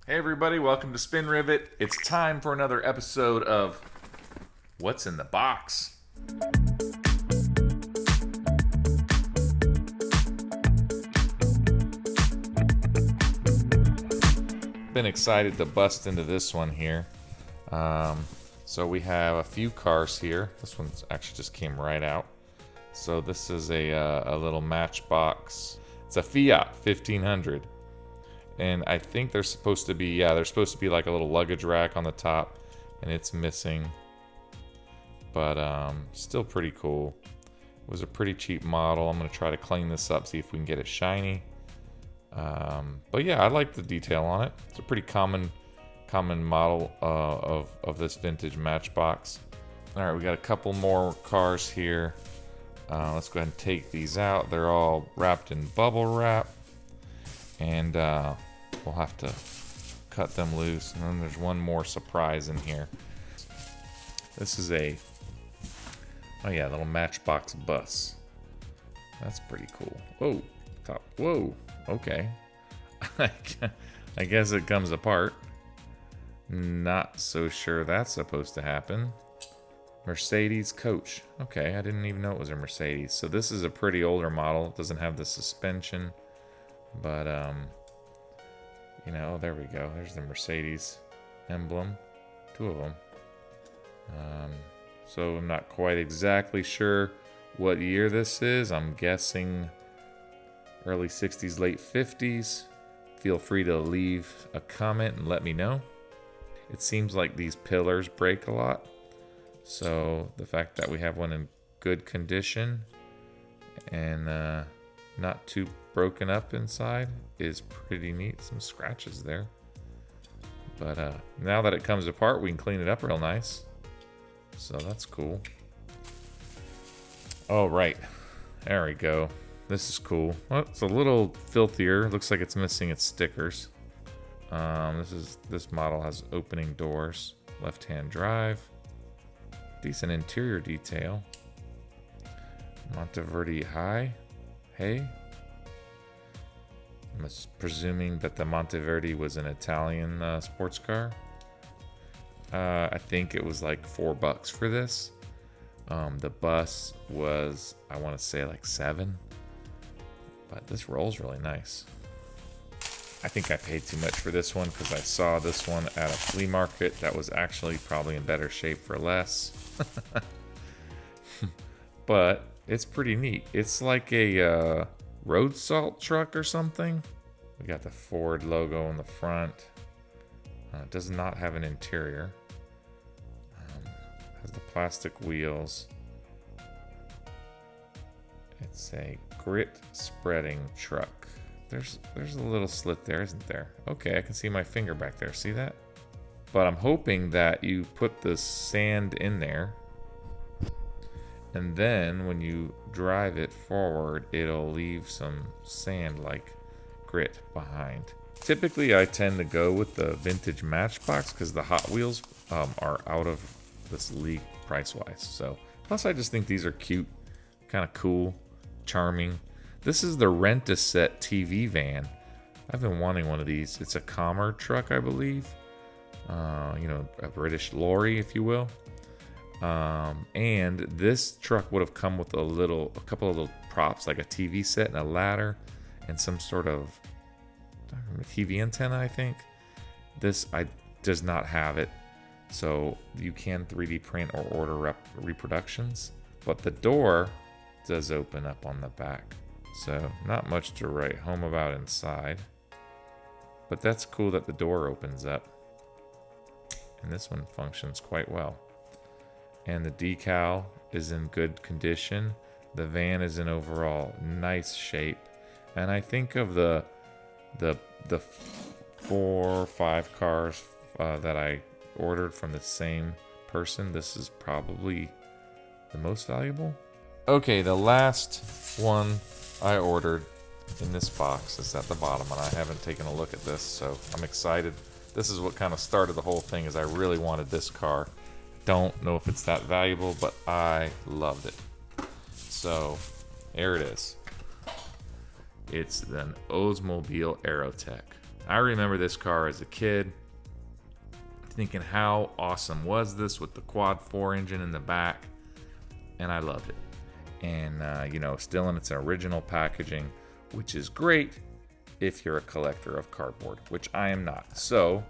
Hey everybody, welcome to Spin Rivet. It's time for another episode of What's in the Box? Been excited to bust into this one here. So we have a few cars here. This one actually just came right out. So this is a little Matchbox. It's a Fiat 1500. And I think they're supposed to be, they're supposed to be like a little luggage rack on the top, and it's missing. But still pretty cool. It was a pretty cheap model. I'm gonna try to clean this up, see if we can get it shiny. But yeah, I like the detail on it. It's a pretty common model of this vintage Matchbox. All right, we got a couple more cars here. Let's go ahead and take these out. They're all wrapped in bubble wrap. And we'll have to cut them loose. And then there's one more surprise in here. This is a, oh yeah, little Matchbox bus. That's pretty cool. Whoa, whoa, okay. I guess it comes apart. Not so sure that's supposed to happen. Mercedes coach. Okay, I didn't even know it was a Mercedes. So this is a pretty older model. It doesn't have the suspension. But, you know, there we go. There's the Mercedes emblem. Two of them. So I'm not quite exactly sure what year this is. I'm guessing early 60s, late 50s. Feel free to leave a comment and let me know. It seems like these pillars break a lot. So the fact that we have one in good condition and not too broken up inside is pretty neat. Some scratches there, but now that it comes apart, we can clean it up real nice, so that's cool. Oh right, there we go. This is cool. Well, it's a little filthier. Looks like it's missing its stickers. This model has opening doors, left-hand drive, decent interior detail. Monteverdi high. Hey, I'm presuming that the Monteverdi was an Italian sports car. I think it was like $4 for this. The bus was, I want to say, like $7. But this rolls really nice. I think I paid too much for this one because I saw this one at a flea market that was actually probably in better shape for less. But it's pretty neat. It's like a road salt truck or something. We got the Ford logo on the front. It does not have an interior. Has the plastic wheels. It's a grit spreading truck. There's a little slit there, isn't there? Okay, I can see my finger back there. See that? But I'm hoping that you put the sand in there, and then when you drive it forward, it'll leave some sand-like grit behind. Typically, I tend to go with the vintage Matchbox because the Hot Wheels are out of this league price-wise. So, plus I just think these are cute, kind of cool, charming. This is the RentaSet TV van. I've been wanting one of these. It's a Commer truck, I believe. You know, a British lorry, if you will. And this truck would have come with a couple of little props, like a TV set and a ladder and some sort of TV antenna, I think. This does not have it, so you can 3D print or order reproductions, but the door does open up on the back, so not much to write home about inside, but that's cool that the door opens up, and this one functions quite well. And the decal is in good condition. The van is in overall nice shape. And I think of the 4 or 5 cars that I ordered from the same person, this is probably the most valuable. Okay, the last one I ordered in this box is at the bottom, and I haven't taken a look at this, so I'm excited. This is what kind of started the whole thing, is I really wanted this car. Don't know if it's that valuable, but I loved it. So there it is. It's an Oldsmobile Aerotech. I remember this car as a kid, thinking how awesome was this with the quad 4 engine in the back, and I loved it. And you know, still in its original packaging, which is great if you're a collector of cardboard, which I am not. So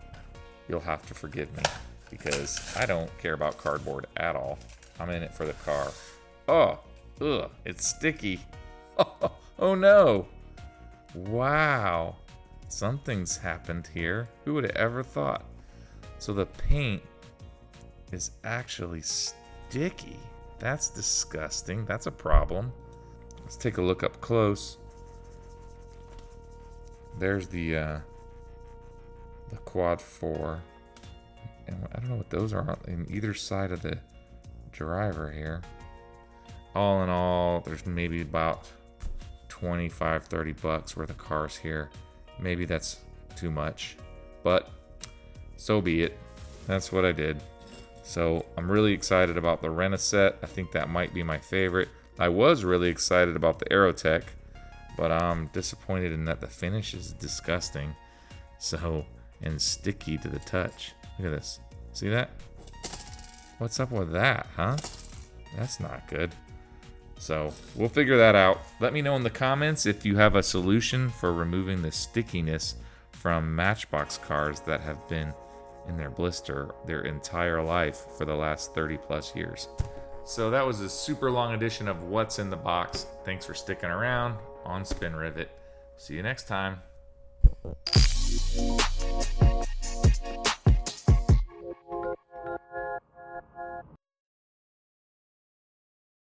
you'll have to forgive me because I don't care about cardboard at all. I'm in it for the car. Oh, ugh, it's sticky. Oh no. Wow. Something's happened here. Who would have ever thought? So the paint is actually sticky. That's disgusting. That's a problem. Let's take a look up close. There's the quad 4. And I don't know what those are on either side of the driver here. All in all, there's maybe about 25, 30 bucks worth of cars here. Maybe that's too much, but so be it. That's what I did. So I'm really excited about the RentaSet. I think that might be my favorite. I was really excited about the Aerotech, but I'm disappointed in that the finish is disgusting. So, and sticky to the touch. Look at this. See that? What's up with that, huh? That's not good. So we'll figure that out. Let me know in the comments if you have a solution for removing the stickiness from Matchbox cars that have been in their blister their entire life for the last 30 plus years. So that was a super long edition of What's in the Box. Thanks for sticking around on Spin Rivet. See you next time.